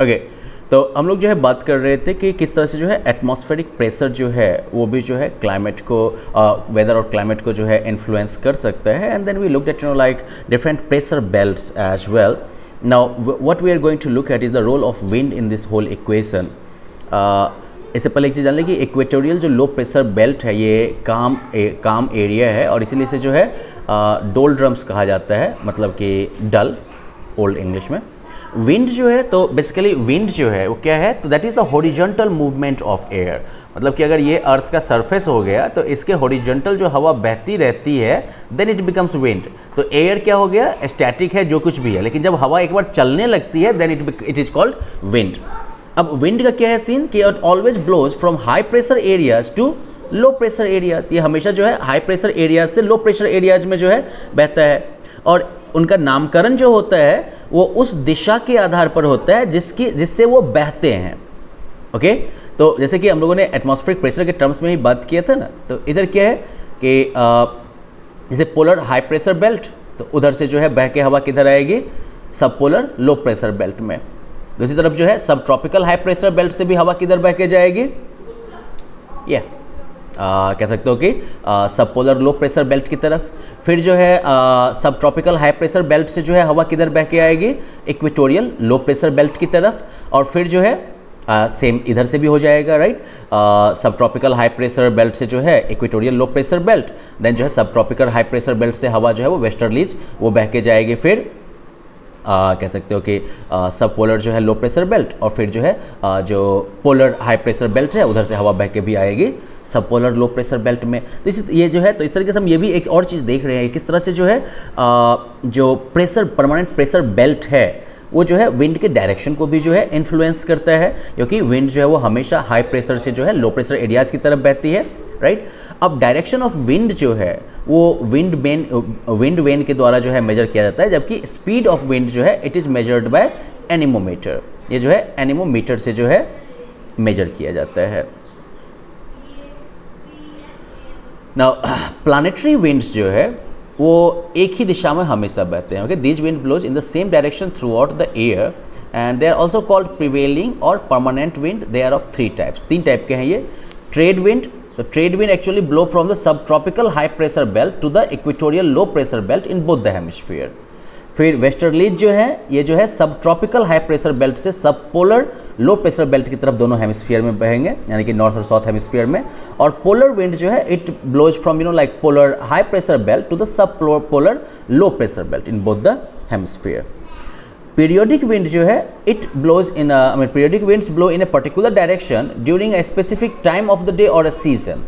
Okay, तो हम लोग जो है बात कर रहे थे कि किस तरह से जो है एटमॉस्फेरिक प्रेशर जो है वो भी जो है क्लाइमेट को वेदर और क्लाइमेट को जो है इन्फ्लुएंस कर सकता है. And then we looked at like different pressure belts as well. Now what we are going to look at is the role of wind in this whole equation. इससे पहले एक चीज़ जान लें कि इक्वेटोरियल जो लो प्रेशर बेल्ट है ये काम एरिया है और इसीलिए इसे जो है डोल्ड्रम्स कहा जाता है, मतलब कि डल ओल्ड इंग्लिश में. विंड जो है तो बेसिकली विंड जो है वो क्या है, तो that is the horizontal movement of air. मतलब कि अगर ये अर्थ का सरफेस हो गया तो इसके हॉरिजॉन्टल जो हवा बहती रहती है देन इट बिकम्स विंड. तो एयर क्या हो गया, स्टैटिक है जो कुछ भी है, लेकिन जब हवा एक बार चलने लगती है then it is called wind. अब विंड का क्या है सीन कि it always blows from high pressure areas to low pressure areas. ये हमेशा जो है हाई प्रेशर एरियाज से लो प्रेशर एरियाज में जो है बहता है और उनका नामकरण जो होता है वो उस दिशा के आधार पर होता है जिससे वो बहते हैं. ओके, तो जैसे कि हम लोगों ने एटमॉस्फेरिक प्रेशर के टर्म्स में ही बात किया था ना, तो इधर क्या है कि जैसे पोलर हाई प्रेशर बेल्ट, तो उधर से जो है बह के हवा किधर आएगी, सब पोलर लो प्रेशर बेल्ट में. दूसरी तरफ जो है सब ट्रॉपिकल हाई प्रेशर बेल्ट से भी हवा किधर बह के जाएगी, ये कह सकते हो कि सब पोलर लो प्रेशर बेल्ट की तरफ. फिर जो है सब ट्रॉपिकल हाई प्रेशर बेल्ट से जो है हवा किधर बह के आएगी, इक्वेटोरियल लो प्रेशर बेल्ट की तरफ. और फिर जो है सेम इधर से भी हो जाएगा, राइट. सब ट्रॉपिकल हाई प्रेशर बेल्ट से जो है equatorial low pressure belt, then जो है सब ट्रॉपिकल हाई प्रेशर बेल्ट से हवा जो है वो वेस्टर्लीज वो बह के जाएगी. फिर कह सकते हो कि सब पोलर जो है लो प्रेशर बेल्ट और फिर जो है जो पोलर हाई प्रेशर बेल्ट है उधर से हवा बह के भी आएगी सब पोलर लो प्रेशर बेल्ट में. तो ये जो है तो इस तरीके से हम ये भी एक और चीज़ देख रहे हैं किस तरह से जो है जो प्रेशर परमानेंट प्रेशर बेल्ट है वो जो है विंड के डायरेक्शन को भी जो है इन्फ्लुएंस करता है, क्योंकि विंड जो है वो हमेशा हाई प्रेशर से जो है लो प्रेशर एरियाज़ की तरफ बहती है, राइट. अब डायरेक्शन ऑफ विंड जो है वो विंड वेन के द्वारा जो है मेजर किया जाता है, जबकि स्पीड ऑफ विंड जो है it is measured by anemometer. ये जो है एनीमोमीटर से जो है मेजर किया जाता है. नाउ प्लानिटरी विंड्स जो है वो एक ही दिशा में हमेशा बहते हैं. Okay, these wind blows in the same direction throughout the air and they are also called prevailing और permanent wind. They are of 3 types. 3 type के हैं ये. Trade wind, the trade wind actually blow from the subtropical high pressure belt to the equatorial low pressure belt in both the hemisphere. फिर westerlies जो है ये जो है सब ट्रॉपिकल हाई प्रेशर बेल्ट से सब पोलर लो प्रेशर बेल्ट की तरफ दोनों हेमिस्फीयर में बहेंगे, यानी कि नॉर्थ और साउथ हेमिस्फीयर में. और पोलर विंड जो है it blows from like polar high pressure belt to the subpolar low pressure belt in both the hemisphere. Periodic wind जो है it blows in periodic winds blow in a particular direction during a specific time of the day or a season.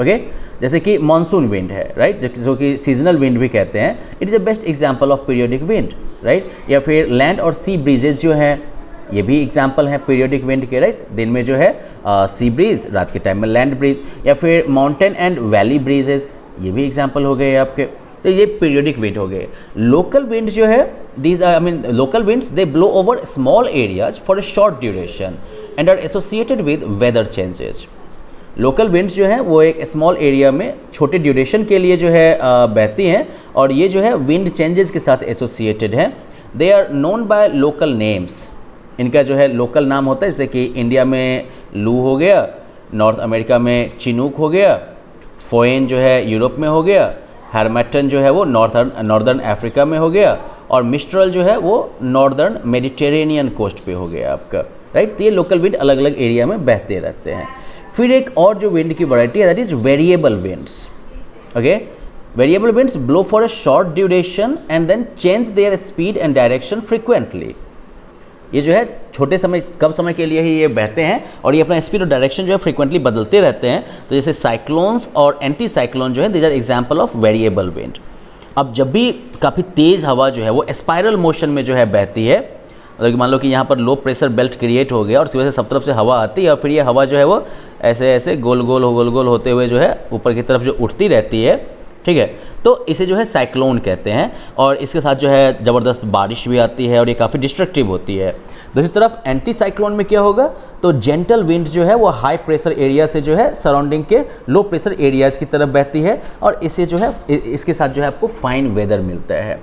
Okay, जैसे कि monsoon wind है, right, जो कि seasonal wind भी कहते हैं. It is a best example of periodic wind, right. या फिर लैंड और सी ब्रीजेज जो हैं ये भी एग्जांपल हैं पीरियोडिक विंड के, राइट. दिन में जो है सी ब्रीज, रात के टाइम में लैंड ब्रीज. या फिर माउंटेन एंड वैली ब्रीजेस, ये भी एग्जाम्पल हो गए आपके. तो ये पीरियोडिक विंड हो गए. लोकल विंड जो है these local winds they blow over small areas for a short duration and are associated with weather changes. Local winds जो हैं वो एक स्मॉल एरिया में छोटे ड्यूरेशन के लिए जो है बहती हैं और ये जो है विंड चेंजेस के साथ एसोसिएटेड हैं. They are known by local names. इनका जो है लोकल नाम होता है, जैसे कि इंडिया में लू हो गया, नॉर्थ अमेरिका में चिनूक हो गया, फोएन जो है यूरोप में हो गया, हैरमेटन जो है वो नॉर्दर्न अफ्रीका में हो गया और मिस्ट्रल जो है वो नॉर्दर्न मेडिटेरेनियन कोस्ट पे हो गया आपका, राइट. तो ये लोकल विंड अलग अलग एरिया में बहते रहते हैं. फिर एक और जो विंड की वैरायटी है that is variable winds. Okay, variable winds blow for a short duration and then change their speed and direction frequently. ये जो है छोटे समय कम समय के लिए ही ये बहते हैं और ये अपना स्पीड और डायरेक्शन जो है फ्रिक्वेंटली बदलते रहते हैं. तो जैसे साइक्लोन्स और एंटी साइक्लोन जो है these are example of variable wind. अब जब भी काफ़ी तेज़ हवा जो है वो स्पाइरल मोशन में जो है बहती है, मतलब कि मान लो कि यहाँ पर लो प्रेशर बेल्ट क्रिएट हो गया और उसकी वजह से सब तरफ से हवा आती है और फिर ये हवा जो है वो ऐसे ऐसे गोल गोल होते हुए जो है ऊपर की तरफ जो उठती रहती है, ठीक है. तो इसे जो है साइक्लोन कहते हैं और इसके साथ जो है ज़बरदस्त बारिश भी आती है और ये काफ़ी डिस्ट्रक्टिव होती है. दूसरी तरफ एंटी साइक्लोन में क्या होगा, तो जेंटल विंड जो है वो हाई प्रेशर एरिया से जो है सराउंडिंग के लो प्रेशर एरियाज़ की तरफ बहती है और इसे जो है इसके साथ जो है आपको फाइन वेदर मिलता है.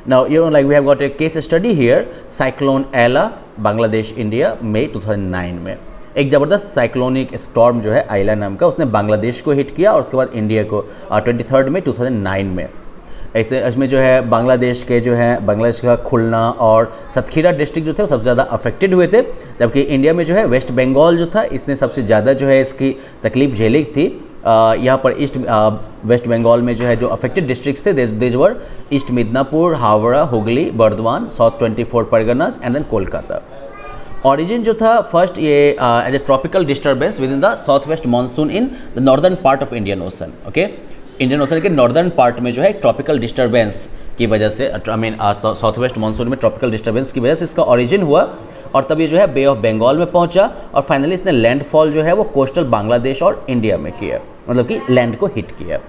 Now, like we have got a case study here, Cyclone Ella, Bangladesh India मई 2009 में एक ज़बरदस्त साइक्लोनिक स्टॉर्म जो है आइला नाम का, उसने बांग्लादेश को हिट किया और उसके बाद इंडिया को 23 मई 2009 में। ऐसे इसमें जो है बांग्लादेश के जो है बांग्लादेश का खुलना और सतखीरा डिस्ट्रिक्ट जो थे वो सबसे ज़्यादा अफेक्टेड हुए थे, जबकि इंडिया में जो है वेस्ट बंगाल जो था इसने सबसे ज़्यादा जो है इसकी तकलीफ झेली थी। यहाँ पर वेस्ट बंगाल में जो है जो अफेक्टेड डिस्ट्रिक्ट्स थे these were East Midnapore, Howrah, Hooghly, Burdwan, South 24 Parganas and then Kolkata. Origin जो था फर्स्ट ये as a tropical disturbance within the south west monsoon in the northern part of Indian ocean. Okay, Indian ocean के northern part में जो है tropical disturbance की वजह से, I mean south west monsoon में ट्रॉपिकल डिस्टर्बेंस की वजह से इसका ऑरिजिन हुआ और तब ये जो है बे ऑफ बंगाल में पहुंचा और फाइनली इसने लैंडफॉल जो है वो कोस्टल बांग्लादेश और इंडिया में किया, मतलब कि लैंड को हिट किया।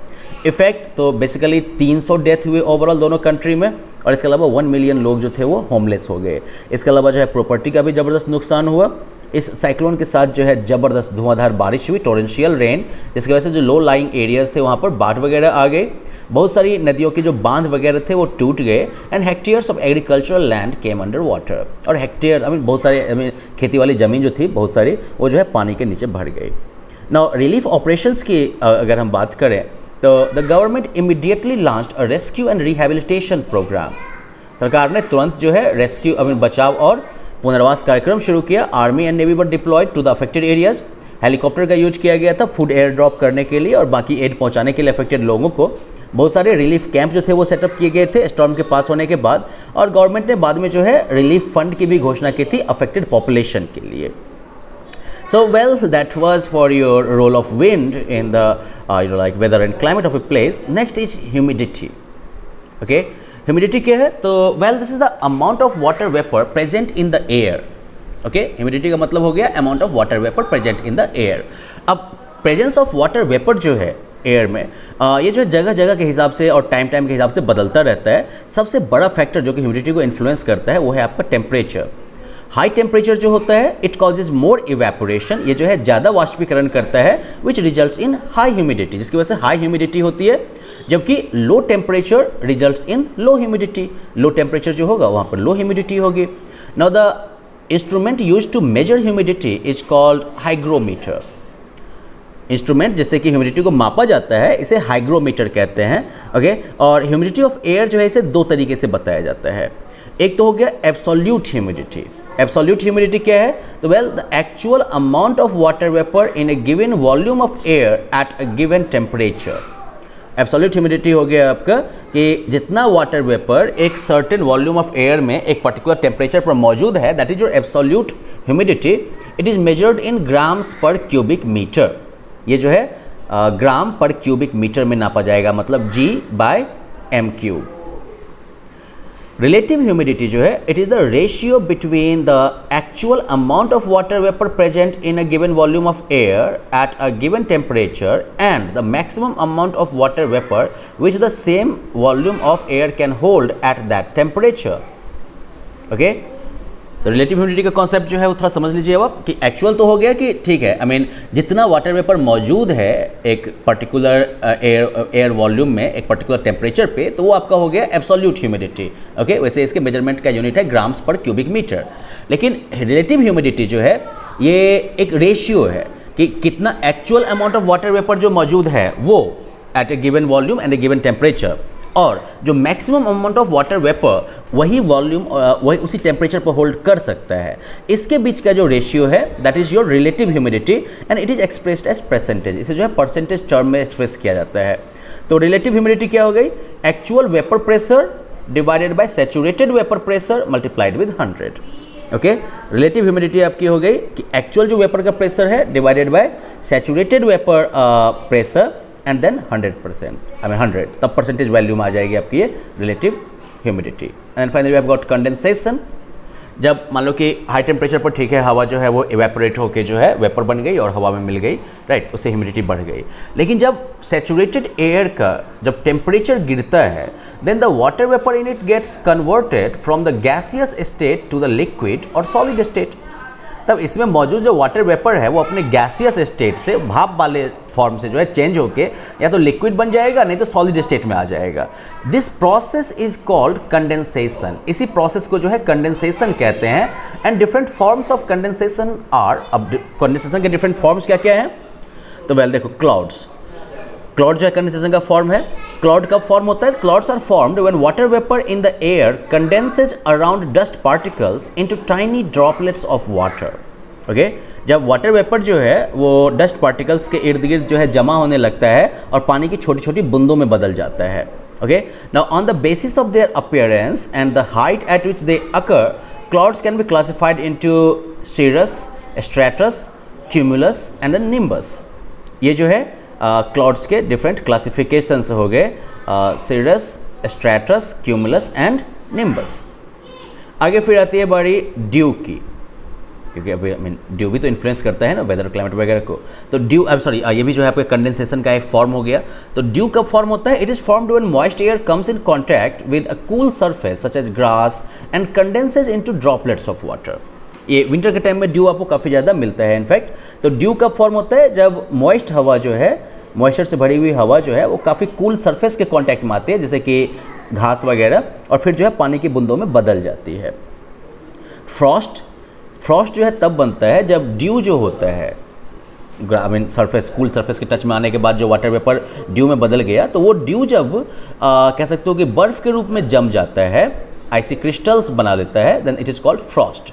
इफेक्ट तो बेसिकली 300 डेथ हुए ओवरऑल दोनों कंट्री में और इसके अलावा 1 मिलियन लोग जो थे वो होमलेस हो गए। इसके अलावा जो है प्रॉपर्टी का भी ज़बरदस्त नुकसान हुआ। इस साइक्लोन के साथ जो है ज़बरदस्त धुआंधार बारिश हुई, टोरेंशियल रेन, जिसकी वजह से जो लो लाइंग एरियाज़ थे वहाँ पर बाढ़ वगैरह आ गई। बहुत सारी नदियों के जो बांध वगैरह थे वो टूट गए and hectares of agricultural land came under water. और हेक्टेयर बहुत सारे खेती वाली ज़मीन जो थी बहुत सारी वो जो है पानी के नीचे भर गई। नाउ रिलीफ ऑपरेशंस की अगर हम बात करें तो the government immediately launched a rescue and rehabilitation programme. सरकार ने तुरंत जो है रेस्क्यू बचाव और पुनर्वास कार्यक्रम शुरू किया। Army and navy were deployed to the affected areas. Helicopter का यूज किया गया था फूड एयर ड्रॉप करने के लिए और बाकी एड पहुंचाने के लिए अफेक्टेड लोगों को। बहुत सारे रिलीफ कैंप जो थे वो सेटअप किए गए थे स्टॉर्म के पास होने के बाद और गवर्नमेंट ने बाद में जो है रिलीफ फंड की भी घोषणा की थी अफेक्टेड पॉपुलेशन के लिए। So well, that was for your role of wind in the like weather and climate of a place. Next is humidity. Okay, humidity क्या है? तो well, this is the amount of water vapor present in the air. Okay, humidity का मतलब हो गया amount of water vapor present in the air. अब presence of water vapor जो है एयर में ये जो जगह जगह के हिसाब से और टाइम के हिसाब से बदलता रहता है। सबसे बड़ा फैक्टर जो कि ह्यूमिडिटी को इन्फ्लुएंस करता है वो है आपका टेम्परेचर। हाई टेम्परेचर जो होता है इट कॉजेज मोर इवेपोरेशन, ये जो है ज़्यादा वाष्पीकरण करता है which results in high humidity, जिसकी वजह से हाई ह्यूमिडिटी होती है। जबकि low temperature results in low humidity, low temperature जो होगा वहाँ पर लो ह्यूमिडिटी होगी। Now the instrument use to measure humidity is called hygrometer. Instrument जिससे कि ह्यूमिडिटी को मापा जाता है इसे हाइग्रोमीटर कहते हैं। ओके, और ह्यूमिडिटी ऑफ एयर जो है इसे दो तरीके से बताया जाता है। एक तो हो गया एब्सोल्यूट ह्यूमिडिटी। एब्सोल्यूट ह्यूमिडिटी क्या है? तो well the actual amount of water vapour in A given volume of air at a given temperature. Absolute humidity हो गया आपका कि जितना वाटर वेपर एक सर्टेन वॉल्यूम ऑफ एयर में एक पर्टिकुलर टेम्परेचर पर मौजूद है, that is your absolute humidity. It is measured in grams per cubic metre. ये जो है ग्राम पर क्यूबिक मीटर में नापा जाएगा, मतलब G/m³। रिलेटिव ह्यूमिडिटी जो है it is the ratio between the actual amount of water vapour present in a given volume of air at a given temperature and the maximum amount of water vapour which the same volume of air can hold at that temperature. Okay, तो relative humidity का concept जो है वो थोड़ा समझ लीजिए अब कि एक्चुअल तो हो गया कि ठीक है, आई मीन जितना वाटर वेपर मौजूद है एक पर्टिकुलर एयर वॉल्यूम में एक पर्टिकुलर टेम्परेचर पे, तो वो आपका हो गया एब्सोल्यूट ह्यूमिडिटी। ओके, वैसे इसके मेजरमेंट का यूनिट है ग्राम्स पर क्यूबिक मीटर। लेकिन रिलेटिव ह्यूमिडिटी जो है ये एक रेशियो है कि कितना actual amount of water vapour जो मौजूद है वो at a given volume and a given temperature, और जो maximum amount of water vapour वही वॉल्यूम वही उसी टेम्परेचर पर होल्ड कर सकता है, इसके बीच का जो रेशियो है that is your relative humidity and it is expressed as percentage. इसे जो है परसेंटेज टर्म में एक्सप्रेस किया जाता है। तो रिलेटिव ह्यूमिडिटी क्या हो गई? Actual vapour pressure divided by saturated vapour pressure multiplied with 100। Okay, relative humidity आपकी हो गई कि एक्चुअल जो वेपर का प्रेशर है divided by saturated vapour pressure and then 100%, I mean 100, तब परसेंटेज वैल्यू में आ जाएगी आपकी ये relative humidity. And finally we have got condensation. जब मान लो कि हाई टेम्परेचर पर ठीक है हवा जो है वो इवेपोरेट होकर जो है वेपर बन गई और हवा में मिल गई, राइट, उससे ह्यूमिडिटी बढ़ गई। लेकिन जब सैचुरेटेड एयर का जब टेम्परेचर गिरता है then the water vapour in it gets converted from the gaseous state to the liquid और सॉलिड स्टेट। तब इसमें मौजूद जो वाटर वेपर है वो अपने गैसियस स्टेट से भाप वाले फॉर्म से जो है चेंज होके या तो लिक्विड बन जाएगा नहीं तो सॉलिड स्टेट में आ जाएगा। This process is called condensation. इसी प्रोसेस को जो है कंडेंसेशन कहते हैं। And different forms of condensation are, अब कंडेंसेशन के डिफरेंट फॉर्म्स क्या क्या हैं? तो वेल देखो, क्लाउड्स, क्लाउड जो है कंडेंसेशन का फॉर्म है। क्लाउड कब फॉर्म होता है? Clouds are formed when water vapour in the air condenses around dust particles into tiny droplets of water. Okay, जब वाटर वेपर जो है वो डस्ट पार्टिकल्स के इर्द गिर्द जो है जमा होने लगता है और पानी की छोटी छोटी बूंदों में बदल जाता है। Okay, now on the basis of their appearance and the height eight which they occur, clouds can be classified into cirrus, stratus, cumulus and the nimbus। ये जो है क्लाउड्स के डिफरेंट क्लासिफिकेशंस हो गए, cirrus, stratus, cumulus and nimbus। आगे फिर आती है बारी ड्यू की, क्योंकि अभी ड्यू भी तो इन्फ्लुएंस करता है ना वेदर क्लाइमेट वगैरह को। तो ड्यू, सॉरी, ये भी जो है आपके कंडेंसेशन का एक फॉर्म हो गया। तो ड्यू कब फॉर्म होता है? It is formed when moist air comes in contact with a cool surface such as grass and condenses into droplets of water. ये विंटर के टाइम में ड्यू आपको काफ़ी ज़्यादा मिलता है इनफैक्ट। तो ड्यू कब फॉर्म होता है? जब मॉइस्ट हवा जो है, मॉइस्चर से भरी हुई हवा जो है वो काफ़ी कूल सरफेस के कांटेक्ट में आती है, जैसे कि घास वगैरह, और फिर जो है पानी की बूंदों में बदल जाती है। फ्रॉस्ट जो है तब बनता है जब ड्यू जो होता है, सरफेस, कूल सरफेस के टच में आने के बाद जो वाटर वेपर ड्यू में बदल गया, तो वो ड्यू जब कह सकते हो कि बर्फ़ के रूप में जम जाता है, आइसी क्रिस्टल्स बना लेता है, then it is called frost.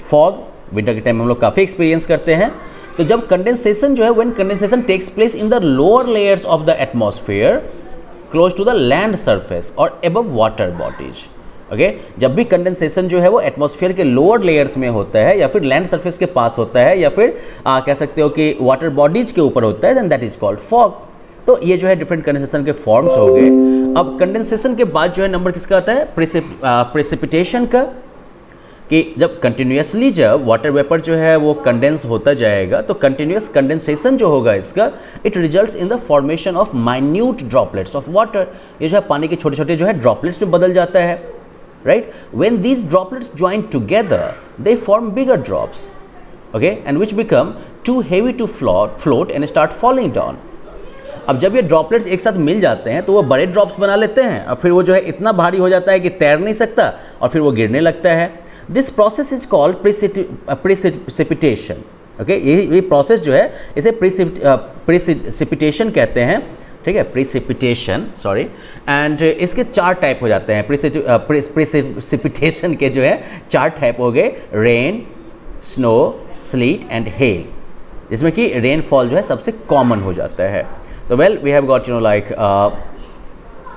Fog winter के टाइम में हम लोग काफ़ी एक्सपीरियंस करते हैं। तो जब कंडेंसेशन जो है, when condensation takes place in the lower layers of the atmosphere close to the land surface और एबव वाटर बॉडीज। ओके, जब भी कंडेंसेशन जो है वो एटमॉस्फेयर के लोअर लेयर्स में होता है या फिर लैंड सरफेस के पास होता है या फिर कह सकते हो कि वाटर बॉडीज के ऊपर होता है, then that is called fog. तो ये जो है डिफरेंट कंडेंसेशन के फॉर्म्स हो गए। अब कंडेंसेशन के बाद जो है नंबर किसका आता है? प्रेसिपिटेशन का, कि जब कंटिन्यूसली जब वाटर वेपर जो है वो कंडेंस होता जाएगा तो कंटिन्यूस कंडेंसेशन जो होगा इसका, it results in the formation of minute droplets of water. ये जो है पानी के छोटे छोटे जो है ड्रॉपलेट्स में बदल जाता है, right. When these droplets join together they form bigger drops, okay, and which become too heavy to float and start falling down. अब जब ये ड्रॉपलेट्स एक साथ मिल जाते हैं तो वो बड़े ड्रॉप्स बना लेते हैं और फिर वो जो है इतना भारी हो जाता है कि तैर नहीं सकता और फिर वो गिरने लगता है। This process is called precipitation. Okay, ये प्रोसेस जो है इसे प्रेसिपिटेशन कहते हैं, ठीक है, प्रेसिपिटेशन, सॉरी। एंड इसके 4 टाइप हो जाते हैं। प्रेसिपिटेशन के जो है 4 टाइप हो गए, rain, snow, slit and hell, जिसमें कि रेनफॉल जो है सबसे कॉमन हो जाता है। तो well, we have got like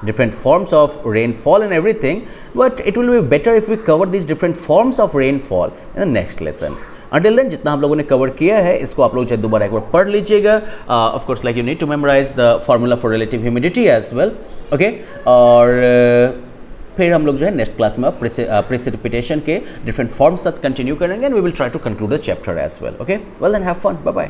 different forms of rainfall and everything, but it will be better if we cover these different forms of rainfall in the next lesson. Until then, जितना हम लोगों ने cover किया है इसको आप लोग चाहे दोबारा एक बार पढ़ लीजिएगा। Of course, like you need to memorize the formula for relative humidity as well, okay? और फिर हम लोग जो है नेक्स्ट क्लास में प्रेसिपिटेशन के डिफरेंट फॉर्म्स साथ कंटिन्यू करेंगे and we will try to conclude the chapter as well, okay? Well then have fun, bye bye.